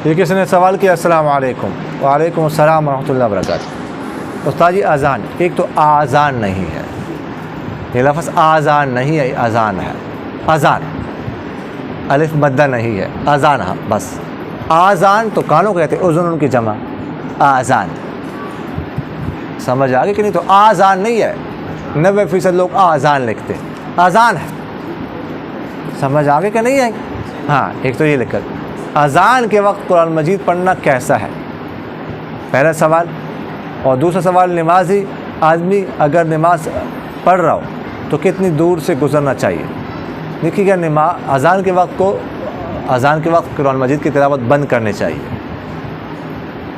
یہ کسی نے سوال کیا السلام علیکم. وعلیکم السلام ورحمۃ اللہ وبرکاتہ. استاد جی اذان، ایک تو آذان نہیں ہے، یہ لفظ آذان نہیں ہے، اذان ہے. اذان الف مدہ نہیں ہے، اذان ہے بس. آذان تو کانوں کو کہتے ہیں، اذن ان کی جمع آذان. سمجھ آگے کہ نہیں؟ تو آذان نہیں ہے، 90% لوگ آذان لکھتے ہیں، اذان ہے. سمجھ آگے کہ نہیں ہے؟ ہاں، ایک تو یہ لکھ کر اذان کے وقت قرآن مجید پڑھنا کیسا ہے، پہلا سوال. اور دوسرا سوال، نمازی آدمی اگر نماز پڑھ رہا ہو تو کتنی دور سے گزرنا چاہیے؟ دیکھیے گا اذان کے وقت قرآن مجید کی تلاوت بند کرنی چاہیے.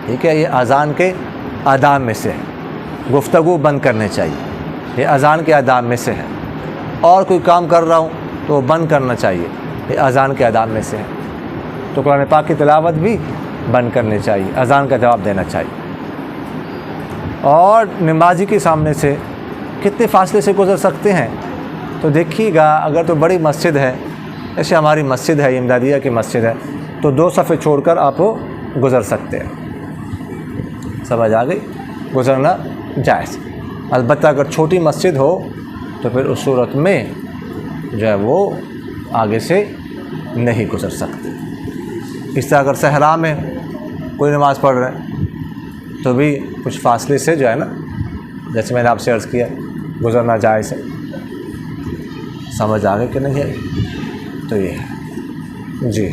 ٹھیک ہے، یہ اذان کے آداب میں سے ہے. گفتگو بند کرنے چاہیے، یہ اذان کے آداب میں سے ہے. اور کوئی کام کر رہا ہوں تو بند کرنا چاہیے، یہ اذان کے آداب میں سے ہے. تو قرآن پاک کی تلاوت بھی بند کرنی چاہیے، اذان کا جواب دینا چاہیے. اور نمازی کے سامنے سے کتنے فاصلے سے گزر سکتے ہیں؟ تو دیکھیے گا، اگر تو بڑی مسجد ہے، جیسے ہماری مسجد ہے، امدادیہ کی مسجد ہے، تو 2 صفحے چھوڑ کر آپ گزر سکتے ہیں. سمجھ آ گئی؟ گزرنا جائز. البتہ اگر چھوٹی مسجد ہو تو پھر اس صورت میں جو ہے وہ آگے سے نہیں گزر سکتے. اس طرح اگر صحرا میں کوئی نماز پڑھ رہے ہیں تو بھی کچھ فاصلے سے جو ہے نا، جیسے میں نے آپ سے عرض کیا، گزرنا جائز ہے. سمجھ آ گئی کہ نہیں ہے؟ تو یہ ہے جی.